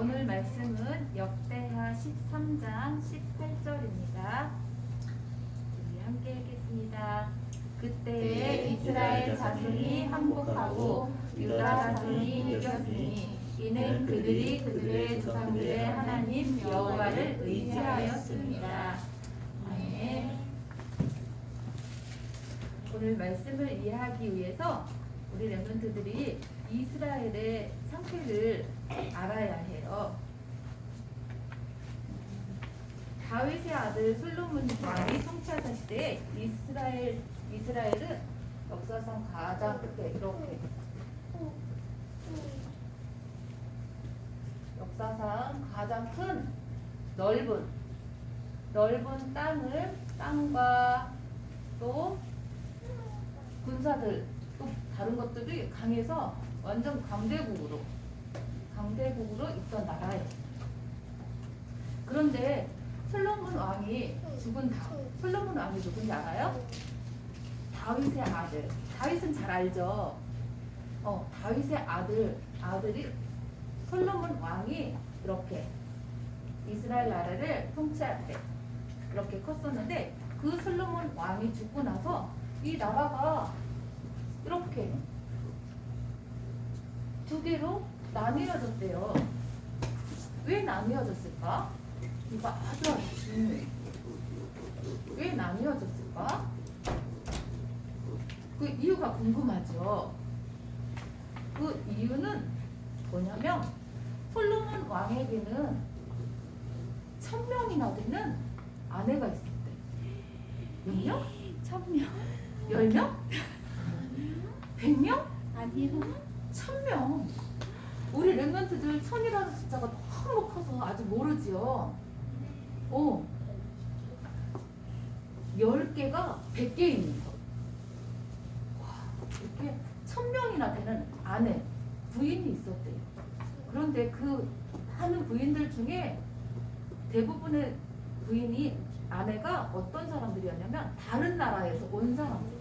오늘 말씀은 역대하 13장 18절입니다. 우리 함께 읽겠습니다. 그때에 이스라엘 자손이 항복하고 유다 자손이 이겼으니 이는 그들이 그들의 조상들의 하나님 여호와를 의지하였습니다. 아멘. 오늘 말씀을 이해하기 위해서 우리 렘넌트들이 이스라엘의 상태를 알아야 해요. 다윗의 아들 솔로몬 왕이 통치하던 시대에 이스라엘은 역사상 가장 크게 이렇게 역사상 가장 큰 넓은 땅과 또 군사들 또 다른 것들이 강해서 완전 강대국으로 있던 나라예요. 그런데 솔로몬 왕이 죽은 다음, 솔로몬 왕이 누군지 알아요? 다윗의 아들. 다윗은 잘 알죠. 다윗의 아들이 솔로몬 왕이 이렇게 이스라엘 나라를 통치할 때 이렇게 컸었는데 그 솔로몬 왕이 죽고 나서 이 나라가 이렇게 두 개로 나뉘어졌대요. 왜 나뉘어졌을까? 이거 아주 중요해요. 왜 나뉘어졌을까? 그 이유가 궁금하죠. 그 이유는 뭐냐면 솔로몬 왕에게는 1000명이나 되는 아내가 있었대. 몇 명? 1000명. 10명? 100명? 아니요. 1000명. 우리 렘넌트들 1000이라는 숫자가 너무 커서 아직 모르지요. 10개가 100개 있는 거. 와, 이렇게 1000명이나 되는 아내, 부인이 있었대요. 그런데 그 많은 부인들 중에 대부분의 부인이 아내가 어떤 사람들이었냐면 다른 나라에서 온 사람들.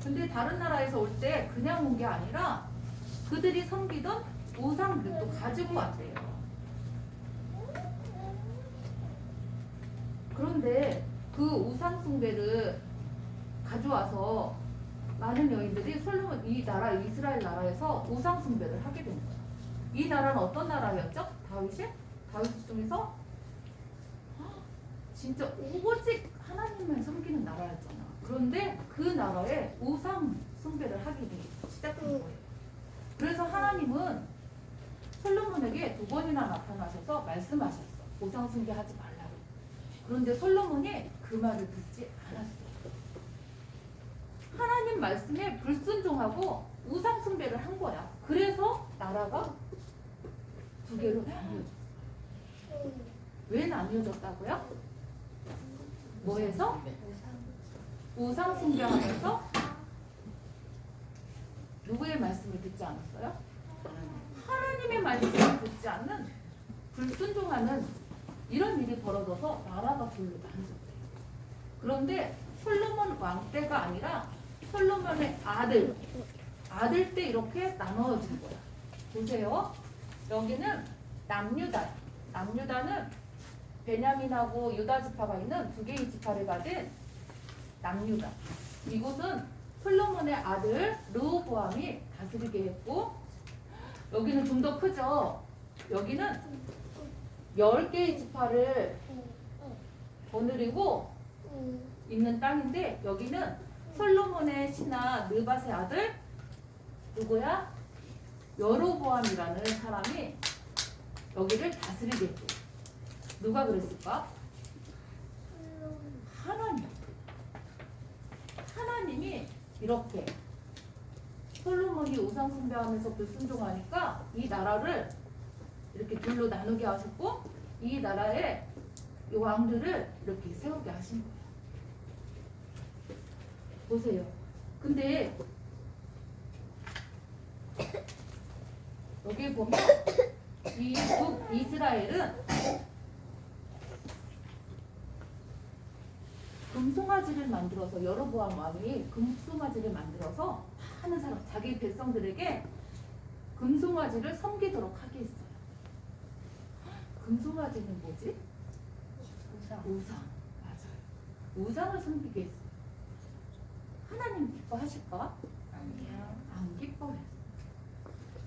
근데 다른 나라에서 올 때 그냥 온 게 아니라 그들이 섬기던 우상들도 가지고 왔대요. 그런데 그 우상 숭배를 가져와서 많은 여인들이 솔로몬 이 나라 이스라엘 나라에서 우상 숭배를 하게 된 거예요. 이 나라는 어떤 나라였죠? 다윗 중에서 진짜 오직 하나님만 섬기는 나라였잖아. 그런데 그 나라에 우상 숭배를 하기 시작한 거예요. 그래서 하나님은 솔로몬에게 2번이나 나타나셔서 말씀하셨어. 우상 숭배하지 말라고. 그런데 솔로몬이 그 말을 듣지 않았어요. 하나님 말씀에 불순종하고 우상 숭배를 한 거야. 그래서 나라가 2개로 나뉘어졌어. 왜 나뉘어졌다고요? 뭐해서? 우상 숭배하면서 누구의 말씀을 듣지 않았어요? 하나님의 말씀을 듣지 않는 불순종하는 이런 일이 벌어져서 나라가 둘로 나눠졌대요. 그런데 솔로몬 왕 때가 아니라 솔로몬의 아들 때 이렇게 나눠진 거야. 보세요. 여기는 남유다는 베냐민하고 유다 지파가 있는 2개의 지파를 가진 남유다. 이곳은 솔로몬의 아들 르호보암이 다스리게 했고, 여기는 좀 더 크죠. 여기는 10개의 지파를 거느리고 있는 땅인데, 여기는 솔로몬의 신하 느밧의 아들 누구야? 여로보암이라는 사람이 여기를 다스리게 했고, 누가 그랬을까? 하나님이 이렇게 솔로몬이 우상 숭배하면서 불순종하니까 이 나라를 이렇게 둘로 나누게 하셨고, 이 나라에 이 왕들을 이렇게 세우게 하신 거예요. 보세요. 근데 여기 보면 이 북이스라엘은 금송아지를 만들어서 여로보암 왕이 금송아지를 만들어서 많은 사람 자기 백성들에게 금송아지를 섬기도록 하게 했어요. 금송아지는 뭐지? 우상. 맞아요. 우상을 섬기게 했어요. 하나님 기뻐하실까? 아니요. 안 기뻐해요.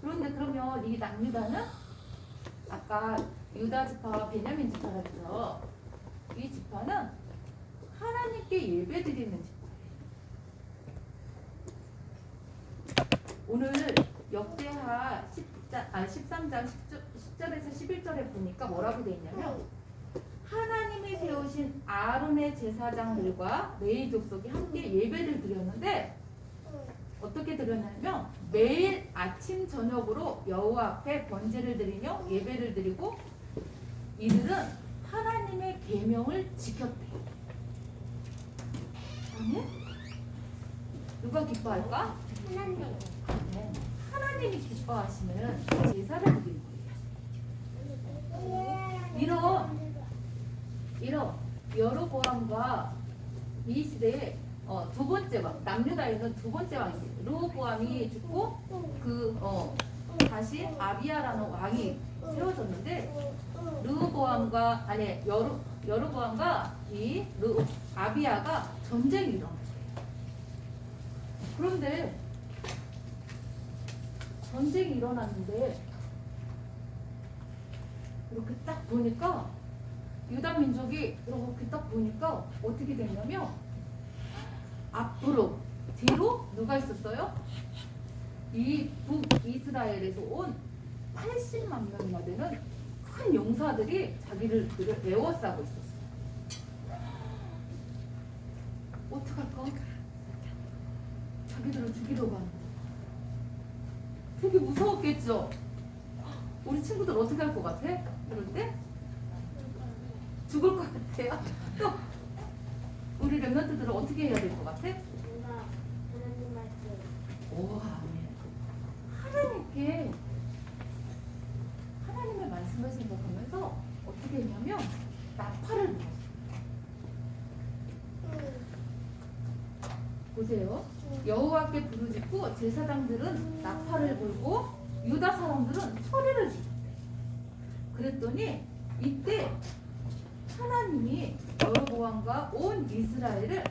그런데 그러면 이 남유다는 아까 유다 지파와 베냐민 지파라서 이 지파는 하나님께 예배드리는 지파예요. 오늘 역대하 13장 10절에서 11절에 보니까 뭐라고 돼 있냐면 하나님이 세우신 아론의 제사장들과 레위 족속이 함께 예배를 드렸는데 어떻게 드렸냐면 매일 아침 저녁으로 여호와 앞에 번제를 드리며 예배를 드리고 이들은 하나님의 계명을 지켰대요. 아니? 누가 기뻐할까? 하나님. 네. 하나님이 기뻐하시면 제사를 드리는 거예요. 이런 여로보암과 이 시대에 두 번째 왕, 남유다에는 두 번째 왕이 있어요. 르호보암이 죽고 다시 아비야라는 왕이 세워졌는데 여로보암과 이 아비야가 전쟁이 일어났어요. 그런데 전쟁이 일어났는데 이렇게 딱 보니까 유다 민족이 이렇게 딱 보니까 어떻게 됐냐면 앞으로 뒤로 누가 있었어요? 이 북이스라엘에서 온 80만 명이나 되는 큰 용사들이 자기를 에워싸고 있었어요. 어떡할까? 자기들을 죽이려고 하는 거야. 되게 무서웠겠죠? 우리 친구들 어떻게 할 것 같아? 이럴 때? 죽을 것 같아요? 또 우리 랩런트들은 어떻게 해야 될 것 같아? 하나님 말씀. 오, 아멘. 하나님께 하나님의 말씀을 생각하면서 어떻게 했냐면 나팔을 불었어요. 보세요. 여호와께 부르짖고 제사장들은 나팔을 불고 유다 사람들은 소리를 지르대. 그랬더니 이때 하나님이 여로보암과 온 이스라엘을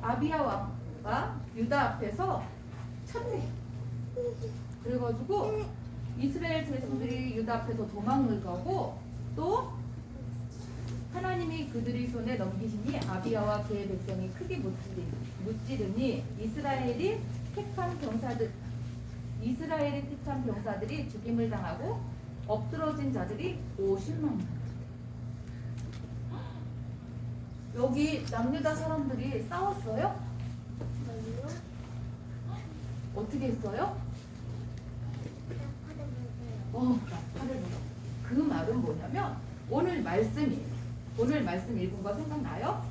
아비야 왕과 유다 앞에서 쳤대. 그래가지고 이스라엘 자손들이 유다 앞에서 도망을 가고 또 하나님이 그들의 손에 넘기시니 아비야와 그의 백성이 크게 무찌르니 이스라엘이 택한 병사들이 죽임을 당하고 엎드러진 자들이 50만 명. 여기 남유다 사람들이 싸웠어요? 아니요. 어떻게 했어요? 나팔을 불어. 그 말은 뭐냐면 오늘 말씀이에요. 오늘 말씀 읽은 거 생각나요?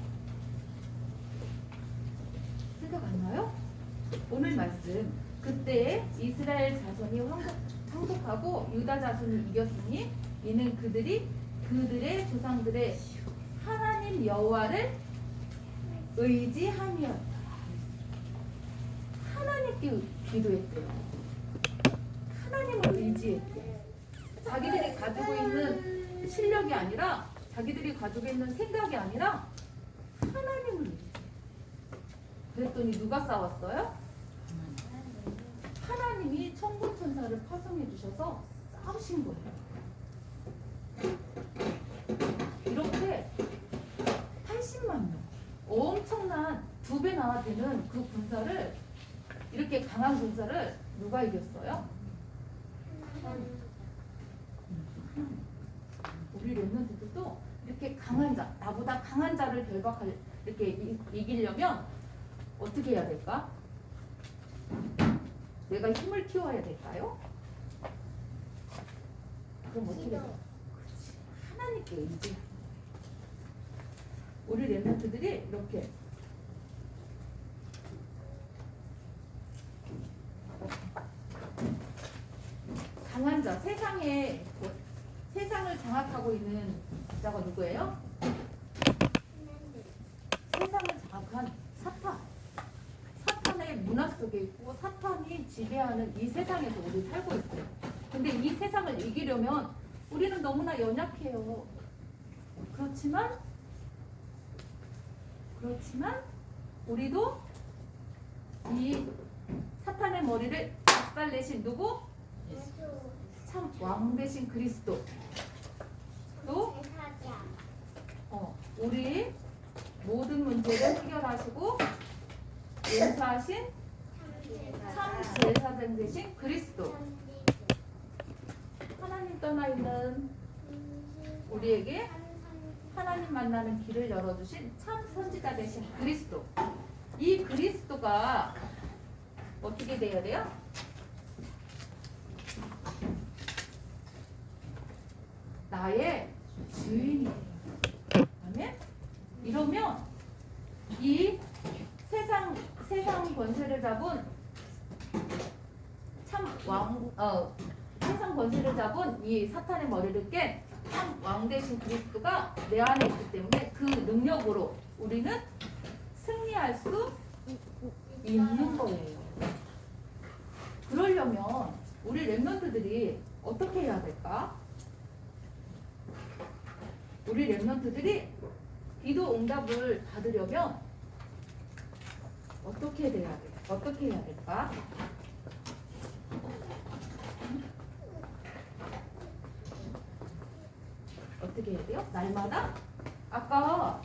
생각 안 나요? 오늘 말씀 그때 이스라엘 자손이 황복하고 유다 자손을 이겼으니 이는 그들의 조상들의 하나님 여호와를 의지함이었다. 하나님께 기도했대요. 하나님을 의지했대요. 자기들이 가지고 있는 실력이 아니라 자기들이 가지고 있는 생각이 아니라 하나님을 의지했대요. 그랬더니 누가 싸웠어요? 하나님이 천군 천사를 파송해 주셔서 싸우신 거예요. 이렇게 80만 명, 엄청난 2배나 되는 그 군사를 이렇게 강한 군사를 누가 이겼어요? 우리 랩런트들도 이렇게 강한 자, 나보다 강한 자를 이렇게 이기려면 어떻게 해야 될까? 내가 힘을 키워야 될까요? 그럼 어떻게 될까? 하나님께 의지. 우리 랩런트들이 이렇게 강한 자, 세상을 장악하고 있는 자가 누구예요? 세상을 장악한 사탄의 문화 속에 있고 사탄이 지배하는 이 세상에서 우리 살고 있어요. 근데 이 세상을 이기려면 우리는 너무나 연약해요. 그렇지만 우리도 이 사탄의 머리를 박살내신 누구? 예수. 참 왕 대신 그리스도. 또 제사장. 우리 모든 문제를 해결하시고 용서하신 참 제사장 대신 그리스도. 하나님 떠나 있는 우리에게 하나님 만나는 길을 열어주신 참 선지자 대신 그리스도. 이 그리스도가 어떻게 되어야 돼요? 나의 주인이에요. 아멘? 이러면 이 세상 권세를 잡은 세상 권세를 잡은 이 사탄의 머리를 깬 참 왕 대신 그리스도가 내 안에 있기 때문에 그 능력으로 우리는 승리할 수 있는 거예요. 그러려면 우리 렘넌트들이 어떻게 해야 될까? 우리 렘넌트들이 기도 응답을 받으려면 어떻게 해야 될까? 어떻게 해야 돼요? 날마다? 아까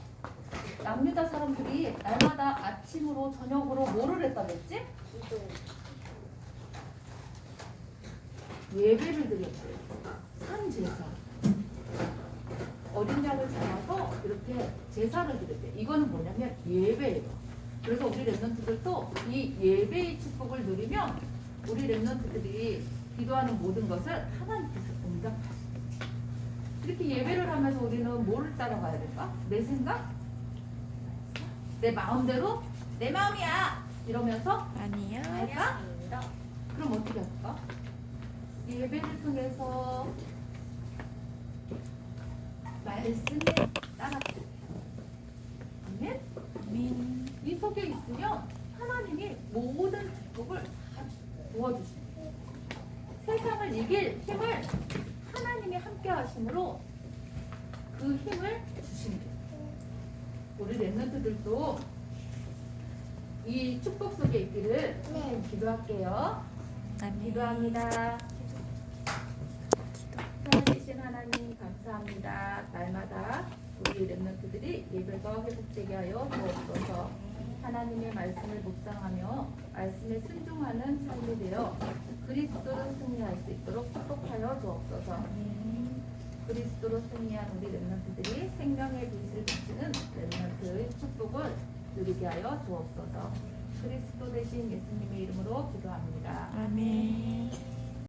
남유다 사람들이 날마다 아침으로 저녁으로 뭐를 했다 그랬지? 기도. 예배를 드렸어요. 산제사. 어린 양을 잡아서 이렇게 제사를 드렸대요. 이거는 뭐냐면 예배예요. 그래서 우리 렘넌트들도 이 예배의 축복을 누리면 우리 렘넌트들이 기도하는 모든 것을 하나님께서 응답하십니다. 이렇게 예배를 하면서 우리는 뭐를 따라가야 될까? 내 생각? 내 마음대로? 내 마음이야! 이러면서 아니요. 할까? 그럼 어떻게 할까? 예배를 통해서 말씀에 따라가요. 아멘? 아멘. 이 속에 있으면 하나님이 모든 축복을 다 도와주십니다. 세상을 이길 힘을 하나님이 함께 하심으로 그 힘을 주십니다. 우리 렘넌트들도 이 축복 속에 있기를 기도할게요. 아멘. 기도합니다. 살아계신 하나님 감사합니다. 날마다 우리 렘넌트들이 예배가 회복되게 하여 주옵소서. 하나님의 말씀을 묵상하며 말씀에 순종하는 삶이 되어 그리스도로 승리할 수 있도록 축복하여 주옵소서. 그리스도로 승리한 우리 렘넌트들이 생명의 빛을 비추는 렘넌트의 축복을 누리게 하여 주옵소서. 그리스도 대신 예수님의 이름으로 기도합니다. 아멘.